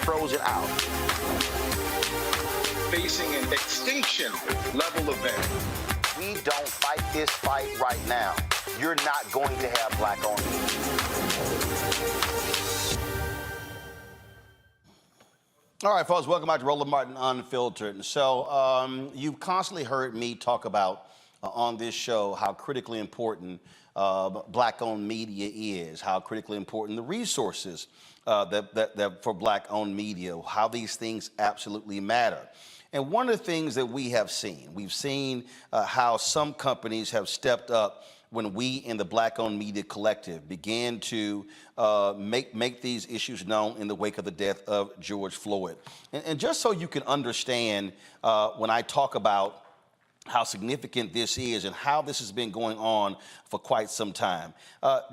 frozen out. Facing an extinction level event. We don't fight this fight right now, you're not going to have black-owned media. All right, folks, welcome back to Roland Martin Unfiltered. So you've constantly heard me talk about on this show how critically important black-owned media is, how critically important the resources that for black-owned media, how these things absolutely matter. And one of the things that we've seen how some companies have stepped up when we in the Black-Owned Media Collective began to make these issues known in the wake of the death of George Floyd. And just so you can understand when I talk about how significant this is and how this has been going on for quite some time.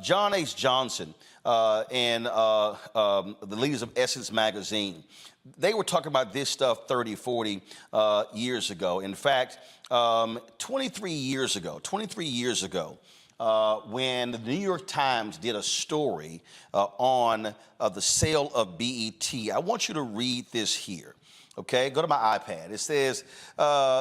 John H. Johnson and the leaders of Essence Magazine, they were talking about this stuff 30, 40 years ago. In fact, 23 years ago, when the New York Times did a story on the sale of BET, I want you to read this here. Okay, go to my iPad. It says,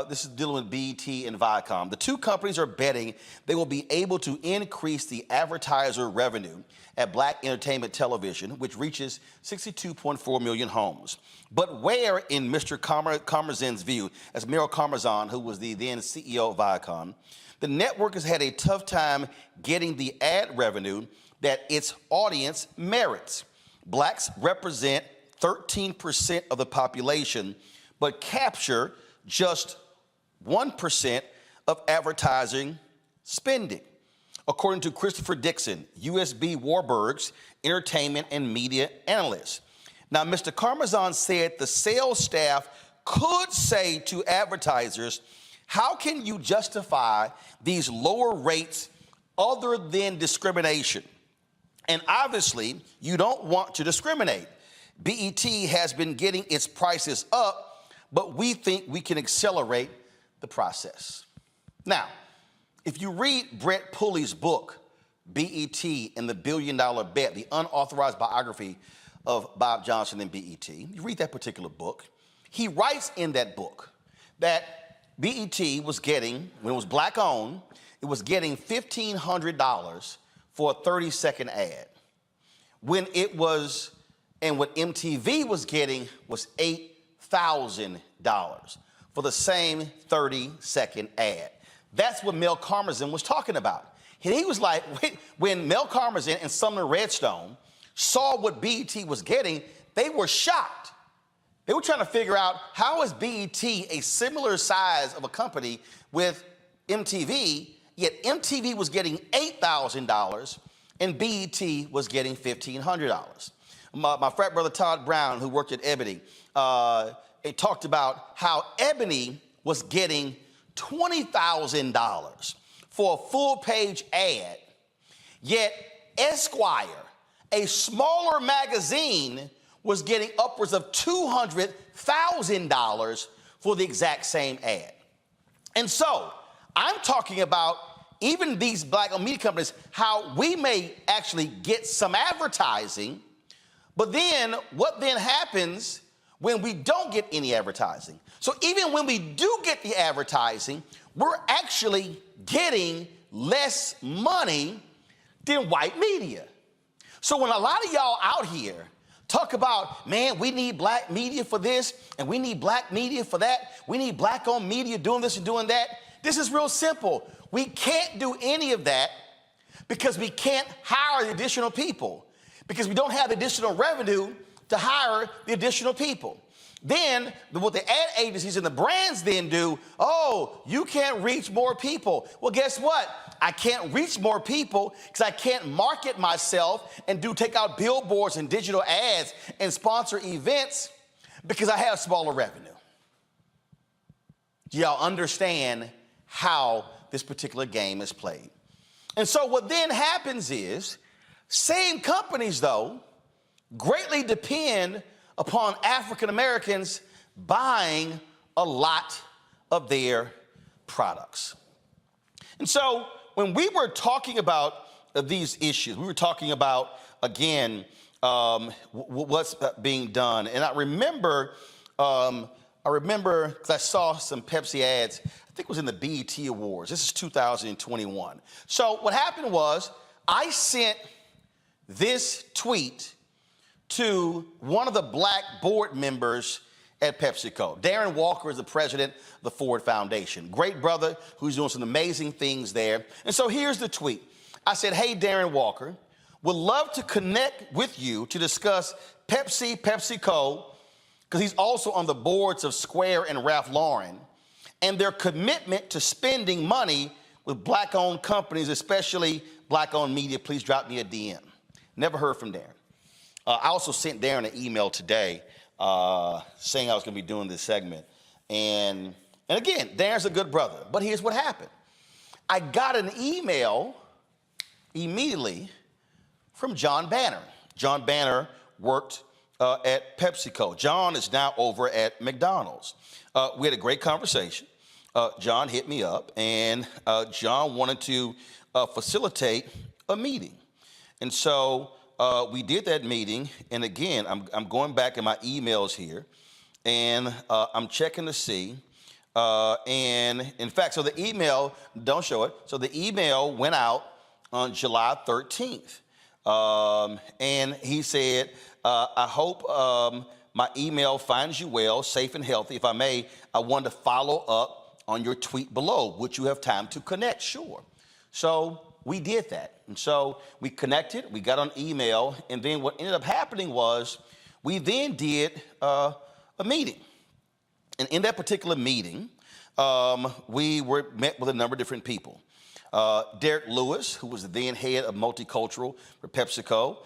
this is dealing with BET and Viacom. The two companies are betting they will be able to increase the advertiser revenue at Black entertainment television, which reaches 62.4 million homes. But where, in Mr. Karmazin's view, as Meryl Karmazin, who was the then CEO of Viacom, the network has had a tough time getting the ad revenue that its audience merits. Blacks represent 13% of the population, but capture just 1% of advertising spending, according to Christopher Dixon, USB Warburg's entertainment and media analyst. Now, Mr. Karmazin said the sales staff could say to advertisers, how can you justify these lower rates other than discrimination? And obviously, you don't want to discriminate. BET has been getting its prices up, but we think we can accelerate the process. Now, if you read Brett Pulley's book, BET and the $1 Billion Bet, the unauthorized biography of Bob Johnson and BET, you read that particular book, he writes in that book that BET was getting, when it was black-owned, it was getting $1,500 for a 30-second ad. When it was, and what MTV was getting was $8,000 for the same 30-second ad. That's what Mel Karmazin was talking about. And he was like, when Mel Karmazin and Sumner Redstone saw what BET was getting, they were shocked. They were trying to figure out, how is BET a similar size of a company with MTV, yet MTV was getting $8,000 and BET was getting $1,500. My frat brother Todd Brown, who worked at Ebony, it talked about how Ebony was getting $20,000 for a full-page ad, yet Esquire, a smaller magazine, was getting upwards of $200,000 for the exact same ad. And so I'm talking about even these black-owned media companies, how we may actually get some advertising, but then what then happens when we don't get any advertising? So even when we do get the advertising, we're actually getting less money than white media. So when a lot of y'all out here talk about, man, we need black media for this, and we need black media for that, we need black-owned media doing this and doing that, this is real simple. We can't do any of that because we can't hire the additional people, because we don't have additional revenue to hire the additional people. Then what the ad agencies and the brands then do, oh, you can't reach more people. Well, guess what? I can't reach more people because I can't market myself and take out billboards and digital ads and sponsor events because I have smaller revenue. Do y'all understand how this particular game is played? And so what then happens is, same companies, though, greatly depend upon African Americans buying a lot of their products. And so when we were talking about these issues, we were talking about, again, what's being done. And I remember, because I saw some Pepsi ads, I think it was in the BET Awards. This is 2021. So what happened was I sent this tweet to one of the black board members at PepsiCo. Darren Walker is the president of the Ford Foundation. Great brother who's doing some amazing things there. And so here's the tweet. I said, hey, Darren Walker, would love to connect with you to discuss PepsiCo, because he's also on the boards of Square and Ralph Lauren, and their commitment to spending money with black-owned companies, especially black-owned media. Please drop me a DM. Never heard from Darren. I also sent Darren an email today saying I was going to be doing this segment. And again, Darren's a good brother. But here's what happened. I got an email immediately from John Banner. John Banner worked at PepsiCo. John is now over at McDonald's. We had a great conversation. John hit me up, and John wanted to facilitate a meeting. And so we did that meeting, and again, I'm going back in my emails here, and I'm checking to see. And in fact, so the email, don't show it, so the email went out on July 13th. And he said, I hope my email finds you well, safe and healthy. If I may, I want to follow up on your tweet below. Would you have time to connect? Sure. So we did that. And so we connected, we got on email, and then what ended up happening was we then did a meeting. And in that particular meeting, we met with a number of different people. Derek Lewis, who was the then head of multicultural for PepsiCo,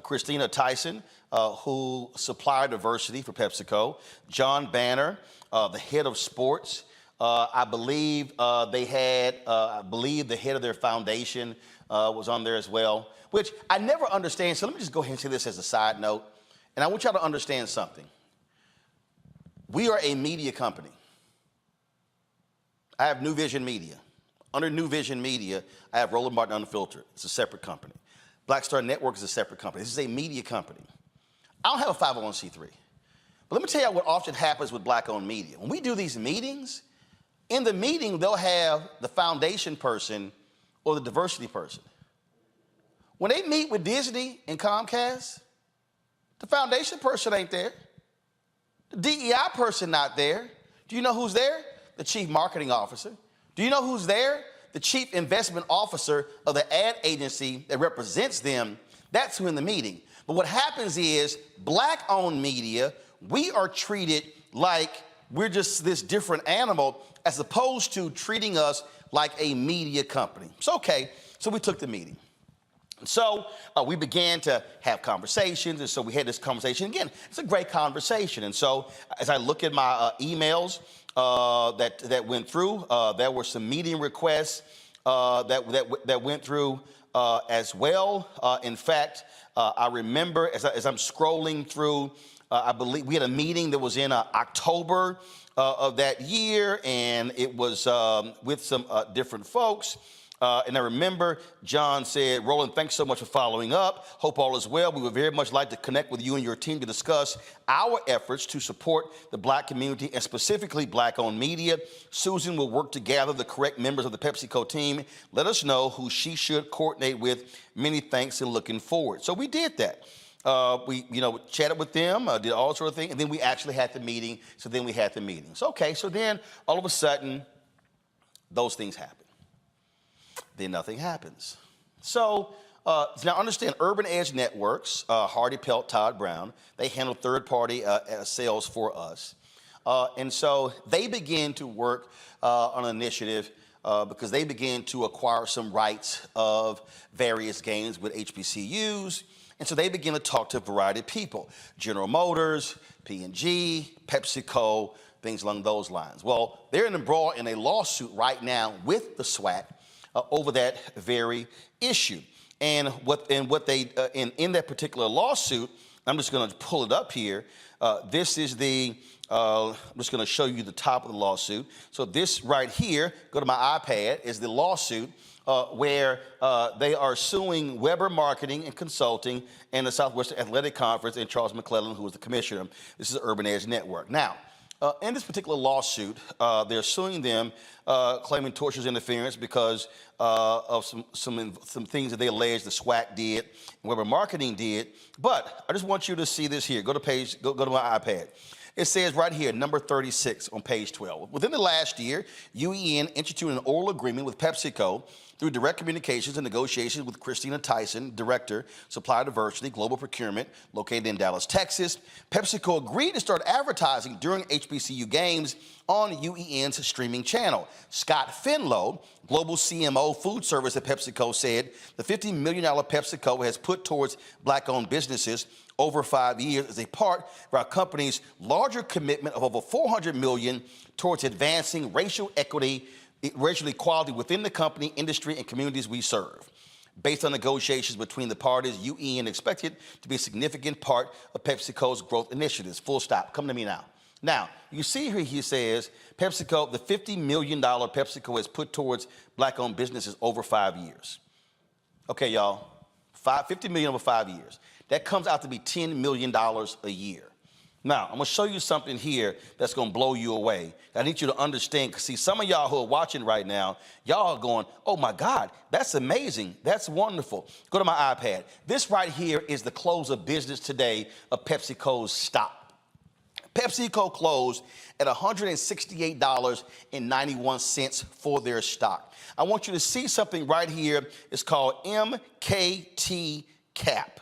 Christina Tyson, who supplied diversity for PepsiCo, John Banner, the head of sports. I believe the head of their foundation was on there as well, which I never understand. So let me just go ahead and say this as a side note, and I want y'all to understand something. We are a media company. I have New Vision Media. Under New Vision Media, I have Roland Martin Unfiltered. It's a separate company. Black Star Network is a separate company. This is a media company. I don't have a 501c3. But let me tell you what often happens with black-owned media. When we do these meetings, in the meeting, they'll have the foundation person or the diversity person. When they meet with Disney and Comcast, the foundation person ain't there. The DEI person not there. Do you know who's there? The chief marketing officer. Do you know who's there? The chief investment officer of the ad agency that represents them. That's who in the meeting. But what happens is black-owned media, we are treated like we're just this different animal as opposed to treating us like a media company. So, okay, so we took the meeting. So we began to have conversations, and so we had this conversation. Again, it's a great conversation. And so as I look at my emails that went through, there were some meeting requests that went through as well. In fact, I remember as I'm scrolling through, I believe we had a meeting that was in October of that year, and it was with some different folks. And I remember John said, Roland, thanks so much for following up. Hope all is well. We would very much like to connect with you and your team to discuss our efforts to support the black community and specifically black-owned media. Susan will work to gather the correct members of the PepsiCo team. Let us know who she should coordinate with. Many thanks and looking forward. So we did that. We chatted with them, did all sort of things, and then we actually had the meeting. So then we had the meetings. Okay, so then all of a sudden, those things happen. Then nothing happens. So now understand, Urban Edge Networks, Hardy Pelt, Todd Brown, they handle third-party sales for us. And so they began to work on an initiative because they began to acquire some rights of various games with HBCUs. And so they began to talk to a variety of people, General Motors, P&G, PepsiCo, things along those lines. Well, they're embroiled in a lawsuit right now with the SWAT over that very issue. And in that particular lawsuit, I'm just going to pull it up here. This is the I'm just going to show you the top of the lawsuit. So this right here, go to my iPad, is the lawsuit where they are suing Weber Marketing and Consulting and the Southwestern Athletic Conference and Charles McClellan, who was the commissioner. This is the Urban Edge Network. Now, in this particular lawsuit, they're suing them, claiming tortious interference because of some things that they allege the SWAC did, and Weber Marketing did. But I just want you to see this here. Go to my iPad. It says right here, number 36 on page 12. Within the last year, UEN instituted an oral agreement with Pepsico through direct communications and negotiations with Christina Tyson, Director, Supplier Diversity, Global Procurement, located in Dallas, Texas. Pepsico agreed to start advertising during HBCU games on UEN's streaming channel. Scott Finlow, Global CMO Food Service at PepsiCo, said the $50 million PepsiCo has put towards black-owned businesses over 5 years is a part of our company's larger commitment of over $400 million towards advancing racial equity, racial equality within the company, industry, and communities we serve. Based on negotiations between the parties, UEN expected to be a significant part of PepsiCo's growth initiatives. Full stop. Come to me now. Now, you see here he says PepsiCo, the $50 million PepsiCo has put towards black-owned businesses over 5 years. Okay, y'all, $50 million over 5 years. That comes out to be $10 million a year. Now, I'm going to show you something here that's going to blow you away. I need you to understand, because see, some of y'all who are watching right now, y'all are going, oh my God, that's amazing. That's wonderful. Go to my iPad. This right here is the close of business today of PepsiCo's stock. PepsiCo closed at $168.91 for their stock. I want you to see something right here. It's called MKT cap.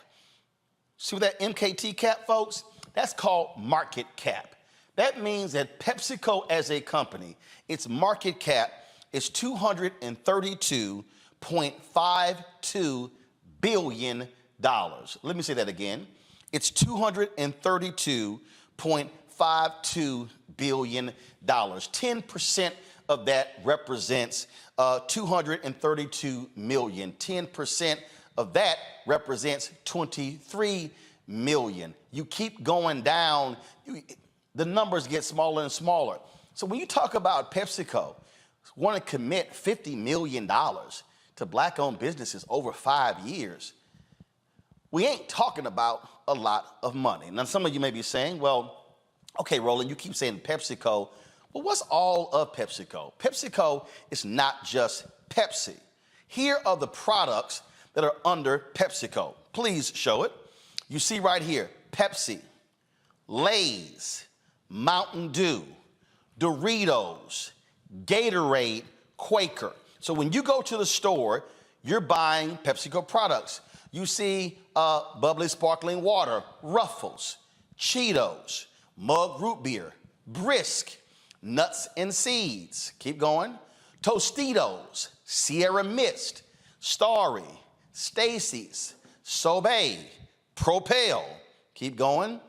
See what that MKT cap, folks? That's called market cap. That means that PepsiCo as a company, its market cap is $232.52 billion. Let me say that again. It's $232.52 billion. 10% of that represents 232 million. 10% of that represents 23 million. You keep going down, the numbers get smaller and smaller. So when you talk about PepsiCo want to commit $50 million to black-owned businesses over 5 years, we ain't talking about a lot of money. Now, some of you may be saying, well, okay, Roland, you keep saying PepsiCo. Well, what's all of PepsiCo? PepsiCo is not just Pepsi. Here are the products that are under PepsiCo. Please show it. You see right here, Pepsi, Lay's, Mountain Dew, Doritos, Gatorade, Quaker. So when you go to the store, you're buying PepsiCo products. You see bubbly sparkling water, Ruffles, Cheetos, Mug Root Beer, Brisk, Nuts and Seeds. Keep going. Tostitos, Sierra Mist, Starry, Stacy's, Sobe, Propel. Keep going.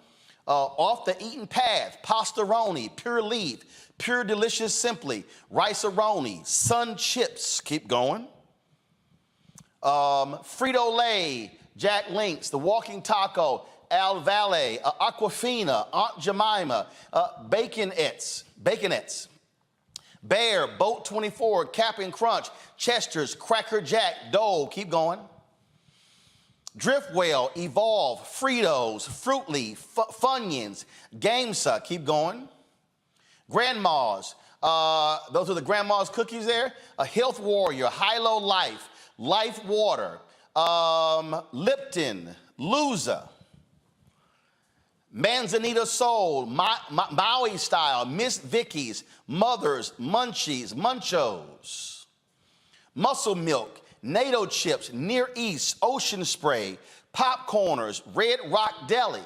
Off the Eaten Path, Pastaroni, Pure Leaf, Pure Delicious Simply, Rice-A-Roni, Sun Chips. Keep going. Frito-Lay, Jack Links, The Walking Taco, Al Valle, Aquafina, Aunt Jemima, Baconettes, Bear, Boat 24, Cap'n Crunch, Chester's, Cracker Jack, Dole. Keep going. Driftwell, Evolve, Fritos, Fruit Leaf, Funyuns, Gamesa. Keep going. Grandma's, those are the Grandma's cookies there. Health Warrior, Hilo Life, Life Water, Lipton, Luza, Manzanita Soul, Maui Style, Miss Vicky's, Mother's, Munchies, Munchos, Muscle Milk, NATO Chips, Near East, Ocean Spray, Popcorners, Red Rock Deli,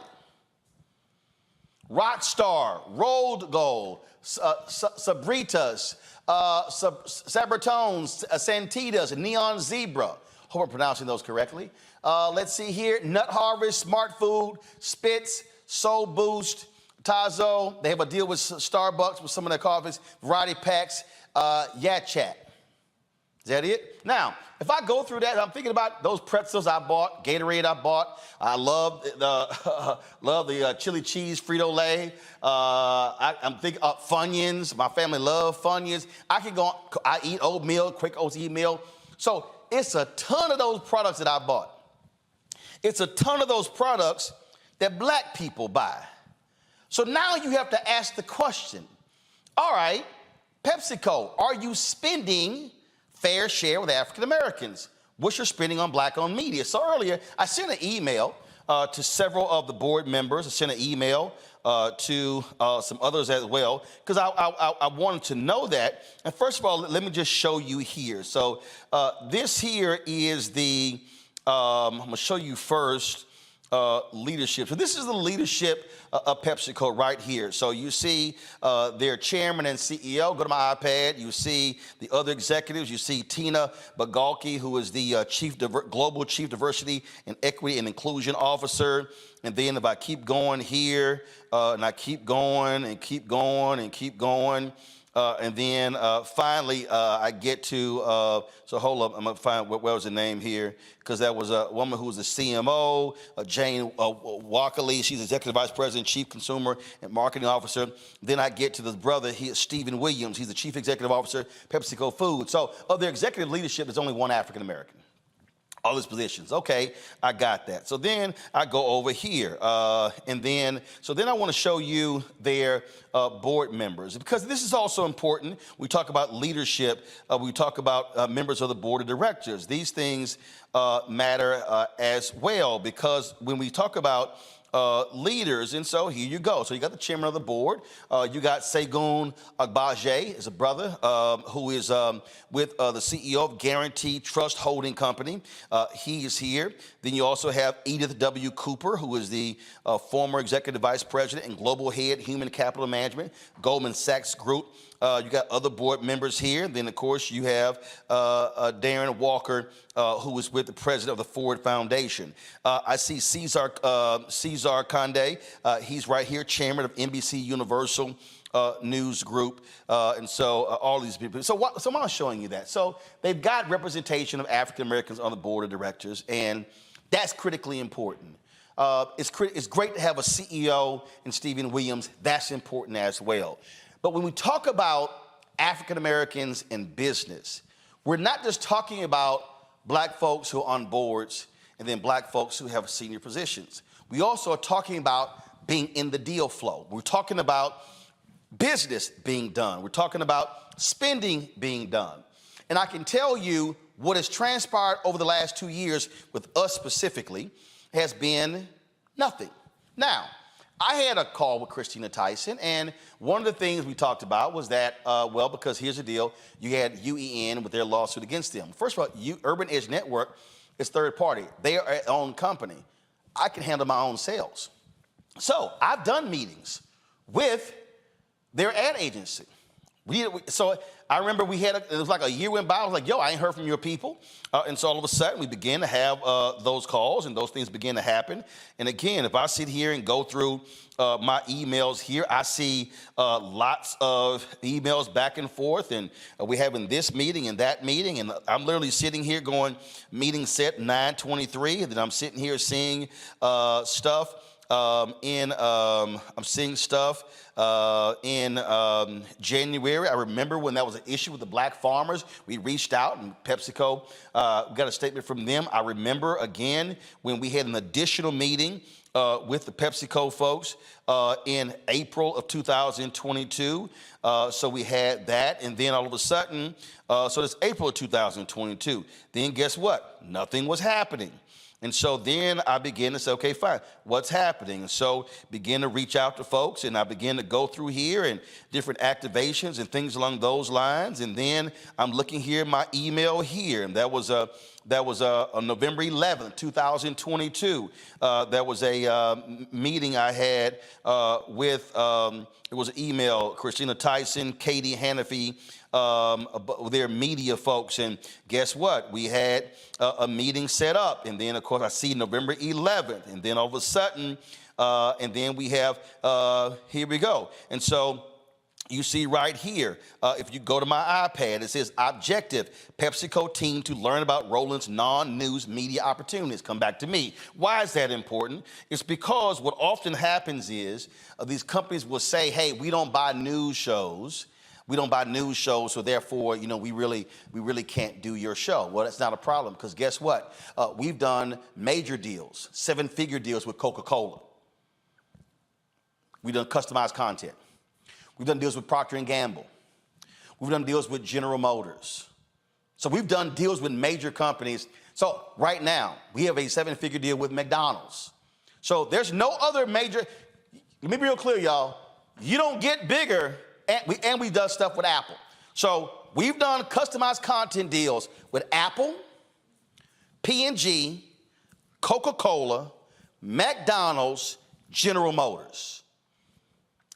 Rockstar, Rolled Gold, Sabritas, Sabritones, Santitas, Neon Zebra. Hope I'm pronouncing those correctly. Let's see here. Nut Harvest, Smart Food, Spitz, Soul Boost, Tazo. They have a deal with Starbucks with some of their coffees. Variety Packs, Yat Chat. Is that it? Now, if I go through that, I'm thinking about those pretzels I bought, Gatorade I bought. I love the love the chili cheese Frito-Lay. I'm thinking Funyuns. My family loves Funyuns. I can go. I eat oatmeal, quick oatmeal. So it's a ton of those products that I bought. It's a ton of those products that black people buy. So now you have to ask the question, all right, PepsiCo, are you spending fair share with African Americans? What's your spending on black-owned media? So earlier, I sent an email to several of the board members. I sent an email to some others as well, because I wanted to know that. And first of all, let me just show you here. So this here is the, I'm gonna show you first, leadership. So this is the leadership of PepsiCo right here. So you see their chairman and CEO. Go to my iPad. You see the other executives. You see Tina Bagalki, who is the Global Chief Diversity and Equity and Inclusion Officer. And then if I keep going here, and I keep going and keep going and keep going, and then finally I get to, so hold up, I'm gonna find what was the name here, because that was a woman who was the CMO, Jane Walkerly. She's Executive Vice President, Chief Consumer and Marketing Officer. Then I get to the brother, Stephen Williams. He's the Chief Executive Officer, PepsiCo Foods. So of their executive leadership, there's only one African American. All these positions. Okay, I got that. So then I go over here. So then I want to show you their board members, because this is also important. We talk about leadership. We talk about members of the board of directors. These things matter as well, because when we talk about leaders, and so here you go. So you got the chairman of the board. You got Segun Agbaje, is a brother who is with the CEO of Guaranteed Trust Holding Company. He is here. Then you also have Edith W. Cooper, who is the former executive vice president and global head human capital management, Goldman Sachs Group. You got other board members here. Then, of course, you have Darren Walker, who is with the president of the Ford Foundation. I see Cesar Conde. He's right here, chairman of NBC Universal News Group. And so all these people. So I'm showing you that. So they've got representation of African Americans on the board of directors, and that's critically important. It's great to have a CEO in Stephen Williams. That's important as well. But when we talk about African Americans in business, we're not just talking about black folks who are on boards and then black folks who have senior positions. We also are talking about being in the deal flow. We're talking about business being done. We're talking about spending being done. And I can tell you what has transpired over the last 2 years with us specifically has been nothing. Now, I had a call with Christina Tyson, and one of the things we talked about was that, well, because here's the deal, you had UEN with their lawsuit against them. First of all, Urban Edge Network is third party. They are their own company. I can handle my own sales. So I've done meetings with their ad agency. So I remember it was like a year went by. I was like, yo, I ain't heard from your people. And so all of a sudden we began to have those calls, and those things began to happen. And again, if I sit here and go through my emails here, I see lots of emails back and forth, and we're having this meeting and that meeting. And I'm literally sitting here going, meeting set 9/23, and then I'm sitting here seeing stuff. I'm seeing stuff in January. I remember when that was an issue with the black farmers. We reached out, and PepsiCo got a statement from them. I remember again when we had an additional meeting with the PepsiCo folks in April of 2022. So we had that, and then all of a sudden, so it's April of 2022. Then guess what? Nothing was happening. And so then I began to say, okay, fine, what's happening? And so began to reach out to folks, and I began to go through here and different activations and things along those lines. And then I'm looking here at my email here, and that was on November 11th, 2022. That was a meeting I had with, it was an email, Christina Tyson, Katie Hannafy, their media folks, and guess what? We had a meeting set up, and then of course I see November 11th, and then all of a sudden, and then we have, here we go. And so You see right here, if you go to my iPad, it says objective, PepsiCo team to learn about Roland's non-news media opportunities. Come back to me. Why is that important? It's because what often happens is these companies will say, hey, we don't buy news shows. We don't buy news shows, so therefore, we really can't do your show. Well, that's not a problem, because guess what? We've done major deals, 7-figure deals with Coca-Cola. We've done customized content. We've done deals with Procter & Gamble. We've done deals with General Motors. So we've done deals with major companies. So right now, we have a 7-figure deal with McDonald's. So there's no other major, let me be real clear, y'all. You don't get bigger, and we've done stuff with Apple. So we've done customized content deals with Apple, P&G, Coca-Cola, McDonald's, General Motors.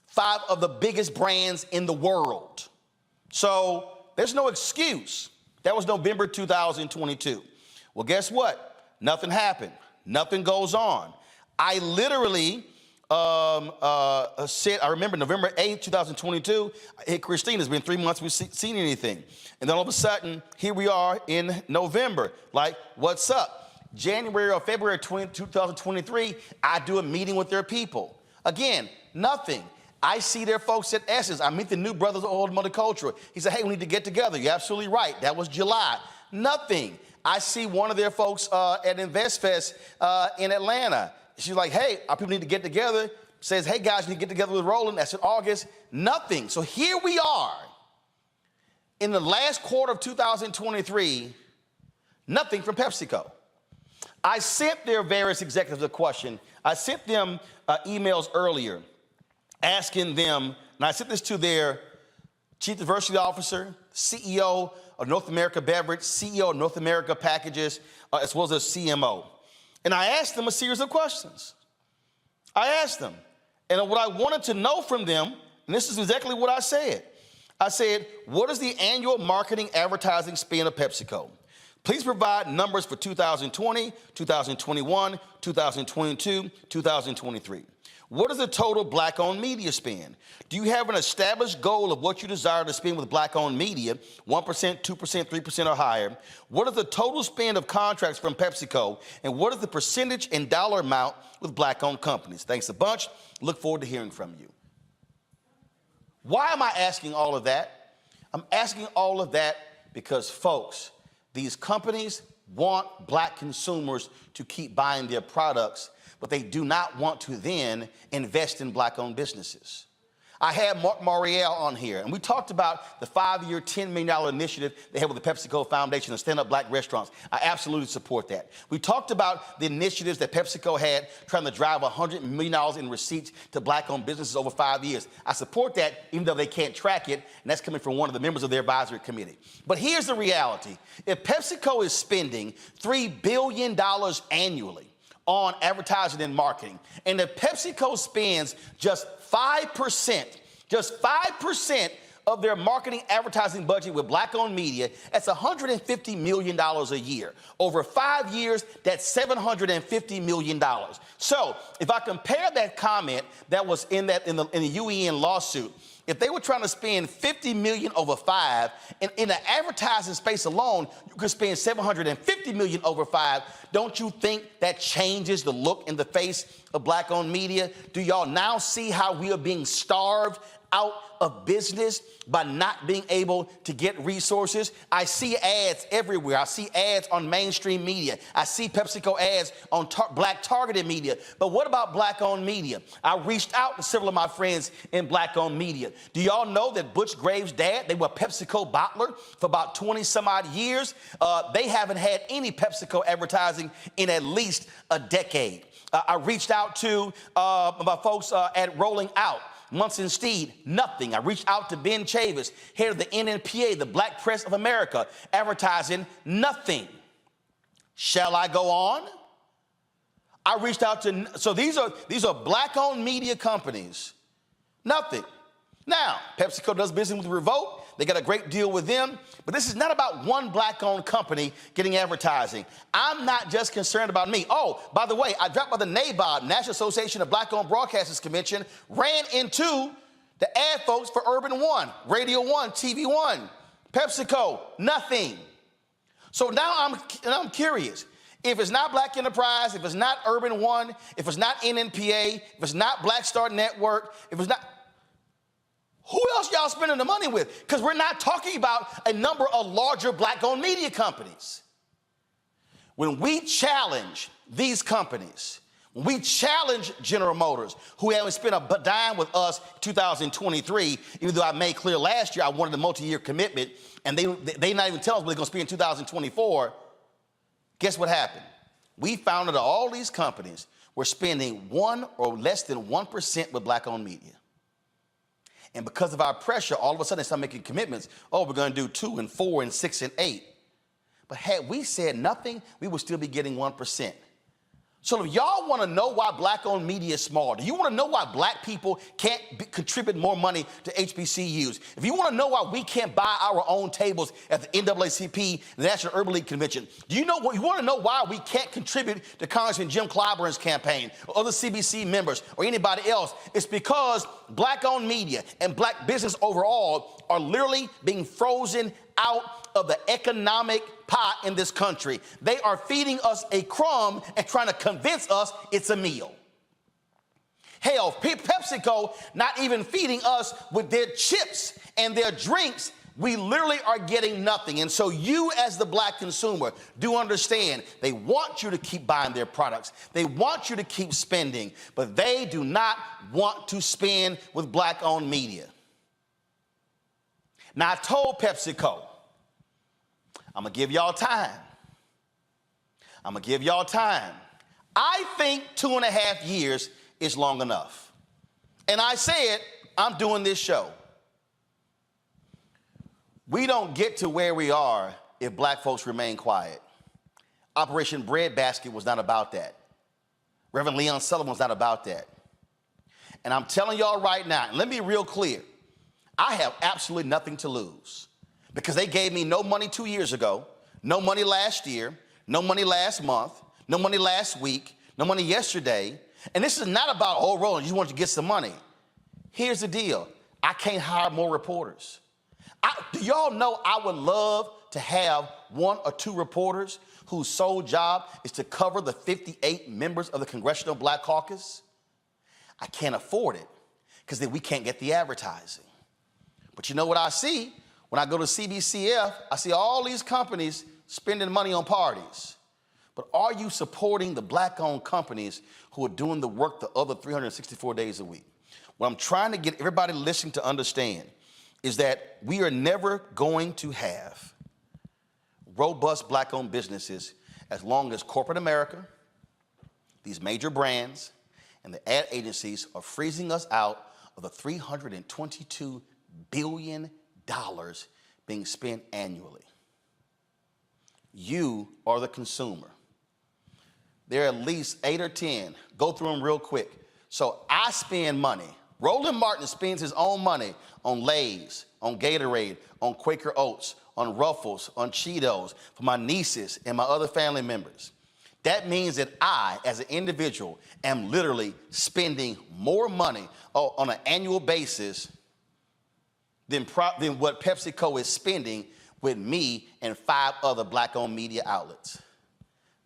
5 of the biggest brands in the world. So there's no excuse. That was November 2022. Well, guess what? Nothing happened. Nothing goes on. I literally said, I remember November 8th, 2022, hey, Christine, it's been 3 months we've seen anything. And then all of a sudden, here we are in November. Like, what's up? January or February 2023, I do a meeting with their people. Again, nothing. I see their folks at Essence. I meet the new brothers of Old Multicultural. He said, hey, we need to get together. You're absolutely right. That was July. Nothing. I see one of their folks at InvestFest in Atlanta. She's like, hey, our people need to get together. Says, hey, guys, you need to get together with Roland. That's in August. Nothing. So here we are in the last quarter of 2023, nothing from PepsiCo. I sent their various executives a question. I sent them emails earlier, asking them, and I sent this to their Chief Diversity Officer, CEO of North America Beverage, CEO of North America Packages, as well as their CMO. And I asked them a series of questions. I asked them, and what I wanted to know from them, and this is exactly what I said. I said, what is the annual marketing advertising spend of PepsiCo? Please provide numbers for 2020, 2021, 2022, 2023. What is the total black-owned media spend? Do you have an established goal of what you desire to spend with black-owned media, 1%, 2%, 3% or higher? What is the total spend of contracts from PepsiCo? And what is the percentage and dollar amount with black-owned companies? Thanks a bunch. Look forward to hearing from you. Why am I asking all of that? I'm asking all of that because, folks, these companies want black consumers to keep buying their products, but they do not want to then invest in black-owned businesses. I had Mark Morial on here, and we talked about the 5-year, $10 million initiative they had with the PepsiCo Foundation to stand up black restaurants. I absolutely support that. We talked about the initiatives that PepsiCo had trying to drive $100 million in receipts to black-owned businesses over 5 years. I support that, even though they can't track it, and that's coming from one of the members of their advisory committee. But here's the reality. If PepsiCo is spending $3 billion annually on advertising and marketing, and if PepsiCo spends just 5% of their marketing advertising budget with black-owned media, that's $150 million a year. Over 5 years, that's $750 million. So if I compare that comment that was in the UEN lawsuit, if they were trying to spend $50 million over 5, and in the advertising space alone, you could spend $750 million over 5, don't you think that changes the look and the face of black-owned media? Do y'all now see how we are being starved out of business by not being able to get resources? I see ads everywhere. I see ads on mainstream media. I see PepsiCo ads on black targeted media. But what about black-owned media? I reached out to several of my friends in black-owned media. Do y'all know that Butch Graves' dad, they were PepsiCo bottler for about 20 some odd years? They haven't had any PepsiCo advertising in at least a decade. I reached out to my folks at Rolling Out, Munson Steed, nothing. I reached out to Ben Chavis, head of the NNPA, the Black Press of America, advertising, nothing. Shall I go on? I reached out to, so these are black-owned media companies, nothing. Now, PepsiCo does business with Revolt. They got a great deal with them, but this is not about one black-owned company getting advertising. I'm not just concerned about me. Oh, by the way, I dropped by the NABOB, National Association of Black-Owned Broadcasters Convention, ran into The ad folks for Urban One, Radio One, TV One, Pepsico, nothing. So now I'm curious. If it's not Black Enterprise, if it's not Urban One, if it's not NNPA, if it's not Black Star Network, if it's not, who else y'all spending the money with? Because we're not talking about a number of larger Black-owned media companies. When we challenge these companies, when we challenge General Motors, who haven't spent a dime with us 2023, even though I made clear last year I wanted a multi-year commitment, and they not even tell us what they're going to spend in 2024, guess what happened? We found that all these companies were spending 1 or less than 1% with Black-owned media. And because of our pressure, all of a sudden they start making commitments. Oh, we're going to do 2 and 4 and 6 and 8. But had we said nothing, we would still be getting 1%. So if y'all want to know why Black-owned media is small, do you want to know why Black people can't contribute more money to HBCUs? If you want to know why we can't buy our own tables at the NAACP, the National Urban League Convention, you want to know why we can't contribute to Congressman Jim Clyburn's campaign or other CBC members or anybody else? It's because Black-owned media and Black business overall are literally being frozen out of the economic pot in this country. They are feeding us a crumb and trying to convince us it's a meal. Hell, PepsiCo not even feeding us with their chips and their drinks. We literally are getting nothing. And so you as the Black consumer do understand they want you to keep buying their products. They want you to keep spending, but they do not want to spend with Black-owned media. Now, I told PepsiCo, I'm going to give y'all time. I'm going to give y'all time. I think 2.5 years is long enough. And I said, I'm doing this show. We don't get to where we are if Black folks remain quiet. Operation Breadbasket was not about that. Reverend Leon Sullivan was not about that. And I'm telling y'all right now, and let me be real clear, I have absolutely nothing to lose. Because they gave me no money 2 years ago, no money last year, no money last month, no money last week, no money yesterday. And this is not about, oh, Roland, you just want to get some money. Here's the deal. I can't hire more reporters. Do y'all know I would love to have 1 or 2 reporters whose sole job is to cover the 58 members of the Congressional Black Caucus? I can't afford it because then we can't get the advertising. But you know what I see? When I go to CBCF, I see all these companies spending money on parties. But are you supporting the Black-owned companies who are doing the work the other 364 days a week? What I'm trying to get everybody listening to understand is that we are never going to have robust Black-owned businesses as long as corporate America, these major brands, and the ad agencies are freezing us out of the $322 billion being spent annually. You are the consumer. There are at least 8 or 10. Go through them real quick. So I spend money. Roland Martin spends his own money on Lay's, on Gatorade, on Quaker Oats, on Ruffles, on Cheetos for my nieces and my other family members. That means that I, as an individual, am literally spending more money on an annual basis than what PepsiCo is spending with me and 5 other Black-owned media outlets.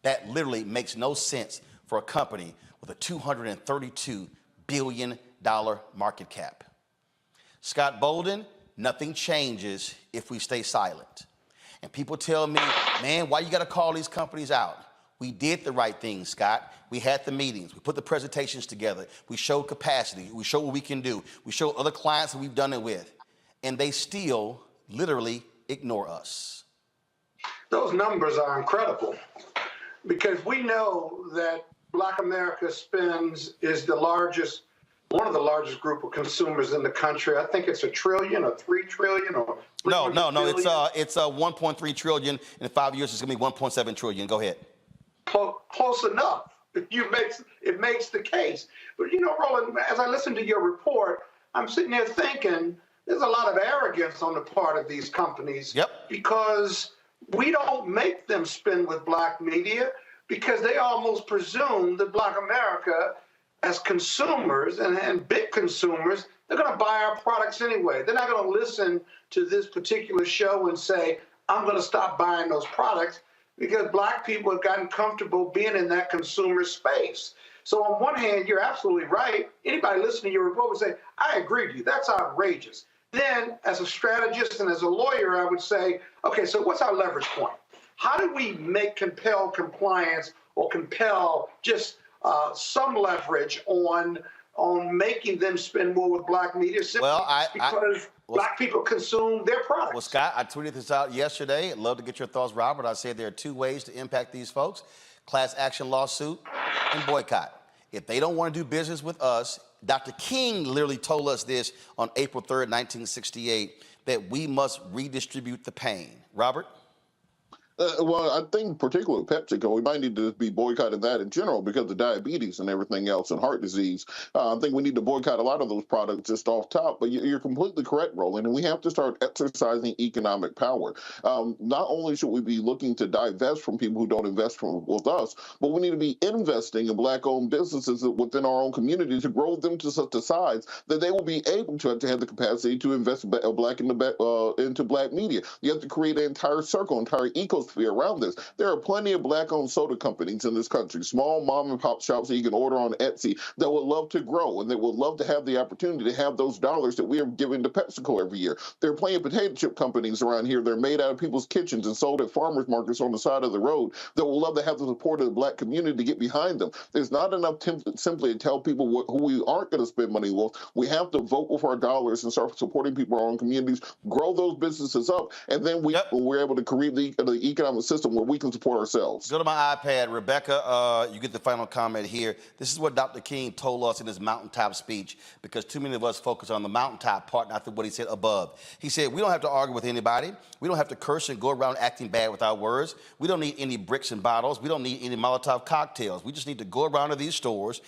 That literally makes no sense for a company with a $232 billion market cap. Scott Bolden, nothing changes if we stay silent. And people tell me, man, why you got to call these companies out? We did the right thing, Scott. We had the meetings. We put the presentations together. We showed capacity. We showed what we can do. We showed other clients that we've done it with. And they still literally ignore us. Those numbers are incredible because we know that Black America is one of the largest group of consumers in the country. I think it's $1 trillion or $3 trillion or no. It's 1.3 trillion. In 5 years, it's going to be 1.7 trillion. Go ahead. Close enough. It makes the case. But you know, Roland, as I listen to your report, I'm sitting there thinking, there's a lot of arrogance on the part of these companies. Yep. Because we don't make them spend with Black media because they almost presume that Black America as consumers and big consumers They're going to buy our products anyway. They're not going to listen to this particular show and say, I'm going to stop buying those products, because Black people have gotten comfortable being in that consumer space. So on one hand, you're absolutely right. Anybody listening to your report would say, I agree with you. That's outrageous. Then as a strategist and as a lawyer, I would say, okay, so what's our leverage point? How do we compel compliance or compel just some leverage on making them spend more with Black media simply because Black people consume their products? Well, Scott, I tweeted this out yesterday. I'd love to get your thoughts, Robert. I said there are two ways to impact these folks: class action lawsuit and boycott. If they don't want to do business with us, Dr. King literally told us this on April 3rd, 1968, that we must redistribute the pain. Robert? Well, I think particularly PepsiCo, we might need to be boycotting that in general because of diabetes and everything else and heart disease. I think we need to boycott a lot of those products just off top. But you're completely correct, Roland, and we have to start exercising economic power. Not only should we be looking to divest from people who don't invest with us, but we need to be investing in Black-owned businesses within our own community to grow them to such a size that they will be able to have the capacity to invest into Black media. You have to create an entire circle, entire ecosystem around this. There are plenty of Black-owned soda companies in this country, small mom-and-pop shops that you can order on Etsy that would love to grow, and they would love to have the opportunity to have those dollars that we are giving to PepsiCo every year. There are plenty of potato chip companies around here that are made out of people's kitchens and sold at farmers markets on the side of the road that would love to have the support of the Black community to get behind them. There's not enough simply to tell people who we aren't going to spend money with. We have to vote with our dollars and start supporting people in our own communities, grow those businesses up, and then we're able to create the economic system where we can support ourselves. Go to my iPad. Rebecca, you get the final comment here. This is what Dr. King told us in his mountaintop speech, because too many of us focus on the mountaintop part, not what he said above. He said, we don't have to argue with anybody. We don't have to curse and go around acting bad with our words. We don't need any bricks and bottles. We don't need any Molotov cocktails. We just need to go around to these stores,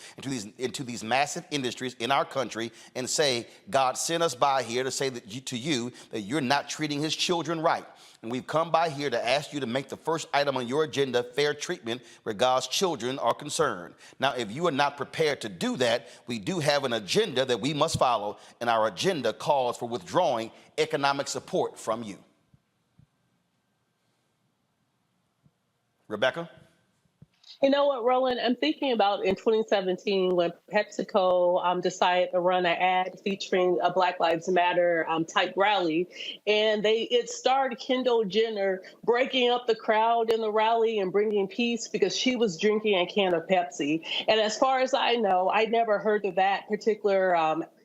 into these massive industries in our country and say, God sent us by here to say to you that you're not treating his children right. And we've come by here to ask you to make the first item on your agenda fair treatment where God's children are concerned. Now, if you are not prepared to do that, we do have an agenda that we must follow, and our agenda calls for withdrawing economic support from you. Rebecca? You know what, Roland? I'm thinking about in 2017 when PepsiCo decided to run an ad featuring a Black Lives Matter type rally, and it starred Kendall Jenner breaking up the crowd in the rally and bringing peace because she was drinking a can of Pepsi. And as far as I know, I never heard of that particular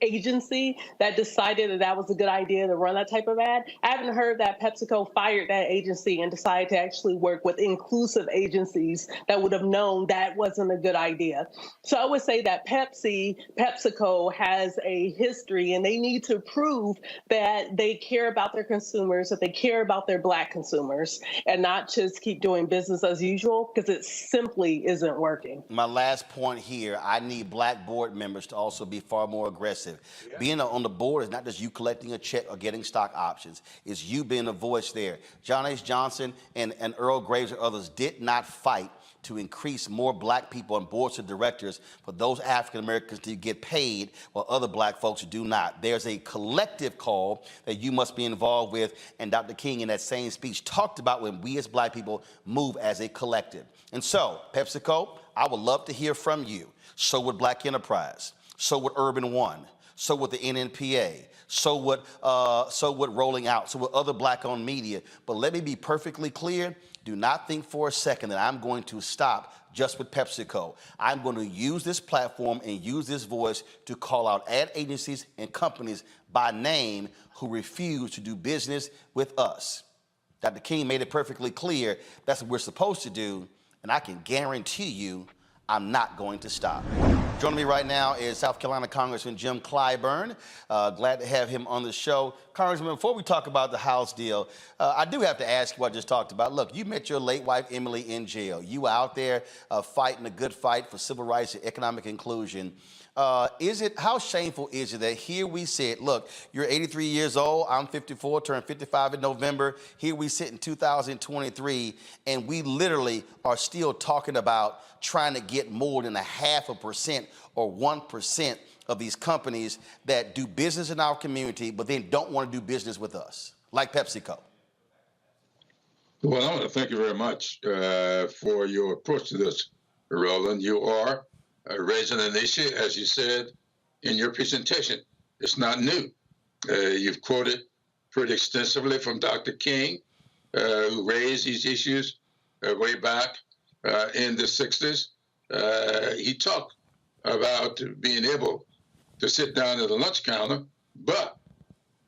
agency that decided that was a good idea to run that type of ad. I haven't heard that PepsiCo fired that agency and decided to actually work with inclusive agencies that would have known that wasn't a good idea. So I would say that PepsiCo has a history, and they need to prove that they care about their consumers, that they care about their Black consumers, and not just keep doing business as usual, because it simply isn't working. My last point here, I need Black board members to also be far more aggressive. Yeah. Being on the board is not just you collecting a check or getting stock options. It's you being a voice there. John H. Johnson and Earl Graves and others did not fight to increase more Black people on boards of directors for those African Americans to get paid while other Black folks do not. There's a collective call that you must be involved with, and Dr. King in that same speech talked about when we as Black people move as a collective. And so, PepsiCo, I would love to hear from you. So would Black Enterprise. So would Urban One. So would the NNPA. So would Rolling Out. So would other Black-owned media. But let me be perfectly clear. Do not think for a second that I'm going to stop just with PepsiCo. I'm going to use this platform and use this voice to call out ad agencies and companies by name who refuse to do business with us. Dr. King made it perfectly clear that's what we're supposed to do, and I can guarantee you I'm not going to stop. Joining me right now is South Carolina Congressman Jim Clyburn. Glad to have him on the show. Congressman, before we talk about the House deal, I do have to ask you what I just talked about. Look, you met your late wife, Emily, in jail. You were out there fighting a good fight for civil rights and economic inclusion. How shameful is it that here we sit, look, you're 83 years old, I'm 54, turned 55 in November. Here we sit in 2023, and we literally are still talking about trying to get more than 0.5% or 1% of these companies that do business in our community, but then don't want to do business with us, like PepsiCo? Well, I want to thank you very much for your approach to this, Roland. You are raising an issue, as you said in your presentation. It's not new. You've quoted pretty extensively from Dr. King, who raised these issues way back in the 60s. He talked about being able to sit down at a lunch counter, but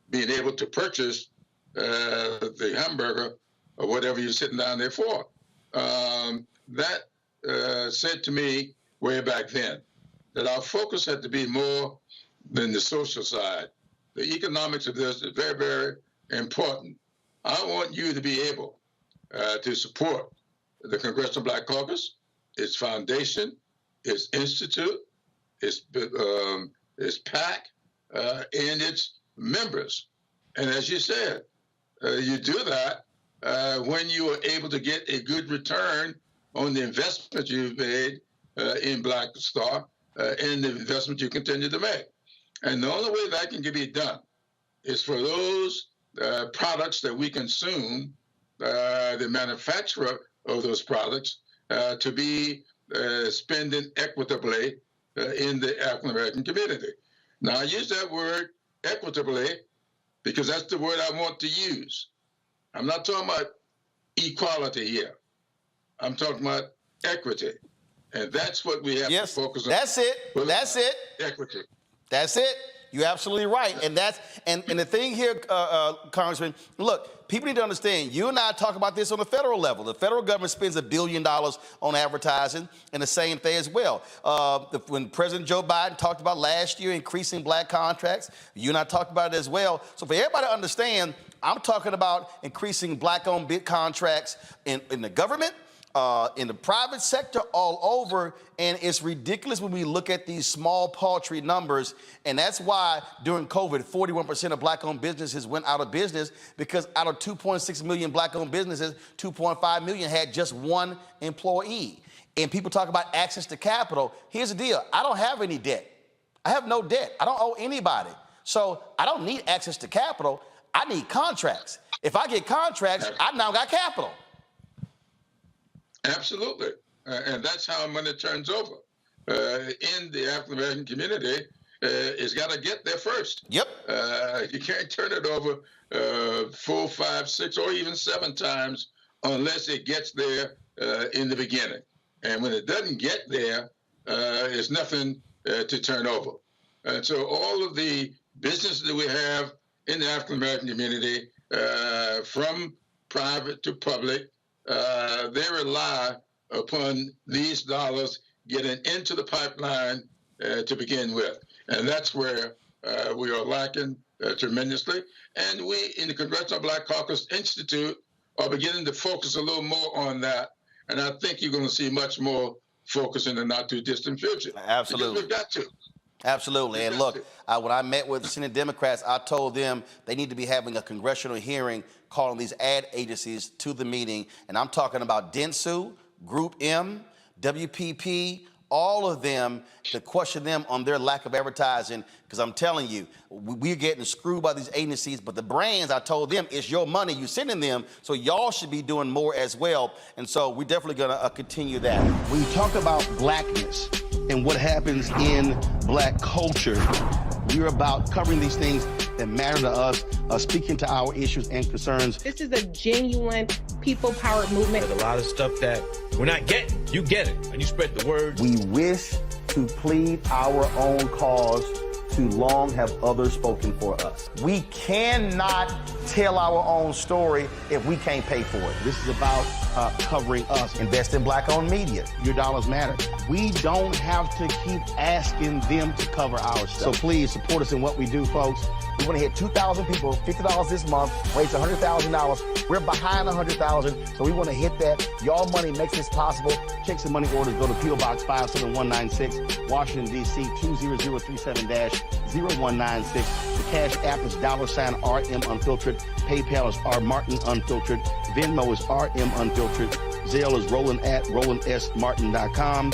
being able to purchase the hamburger or whatever you're sitting down there for. That said to me way back then that our focus had to be more than the social side. The economics of this is very, very important. I want you to be able to support the Congressional Black Caucus, its foundation, its institute, its PAC, and its members. And as you said, you do that when you are able to get a good return on the investment you've made in Black Star and the investment you continue to make. And the only way that can be done is for those products that we consume, the manufacturer of those products, to be spending equitably in the African American community. Now, I use that word equitably because that's the word I want to use. I'm not talking about equality here. I'm talking about equity. And that's what we have to focus on. That's it. That's it. Equity. That's it. You're absolutely right. And that's and the thing here, Congressman, look, people need to understand, you and I talk about this on the federal level. The federal government spends $1 billion on advertising, and the same thing as well. When President Joe Biden talked about last year increasing Black contracts, you and I talked about it as well. So for everybody to understand, I'm talking about increasing Black-owned bid contracts in the government, in the private sector, all over, and it's ridiculous when we look at these small, paltry numbers, and that's why during COVID, 41% of Black-owned businesses went out of business, because out of 2.6 million Black-owned businesses, 2.5 million had just one employee. And people talk about access to capital. Here's the deal. I don't have any debt. I have no debt. I don't owe anybody. So I don't need access to capital. I need contracts. If I get contracts, I now got capital. Absolutely. And that's how money turns over. In the African American community, it's got to get there first. Yep. You can't turn it over 4, 5, 6, or even 7 times unless it gets there in the beginning. And when it doesn't get there, there's nothing to turn over. And so all of the businesses that we have in the African American community, from private to public, they rely upon these dollars getting into the pipeline to begin with. And that's where we are lacking tremendously. And we in the Congressional Black Caucus Institute are beginning to focus a little more on that. And I think you're going to see much more focus in the not too distant future. Absolutely. Because we've got to. Absolutely. And look, when I met with the Senate Democrats, I told them they need to be having a congressional hearing calling these ad agencies to the meeting. And I'm talking about Dentsu, Group M, WPP, all of them, to question them on their lack of advertising. Because I'm telling you, we're getting screwed by these agencies. But the brands, I told them, it's your money you're sending them. So y'all should be doing more as well. And so we're definitely going to continue that. When you talk about blackness and what happens in Black culture, we're about covering these things that matter to us, speaking to our issues and concerns. This is a genuine people-powered movement. There's a lot of stuff that we're not getting. You get it, and you spread the word. We wish to plead our own cause. Too long have others spoken for us. We cannot tell our own story if we can't pay for it. This is about covering us. Invest in Black-owned media. Your dollars matter. We don't have to keep asking them to cover our stuff. So please support us in what we do, folks. We want to hit 2,000 people, $50 this month, raise $100,000. We're behind 100,000, so we want to hit that. Y'all money makes this possible. Check some money orders. Go to P.O. Box 57196, Washington, D.C. 20037-0196. The Cash App is $RM Unfiltered. PayPal is R Martin Unfiltered. Venmo is RM Unfiltered. Zelle is Roland at RolandSMartin.com.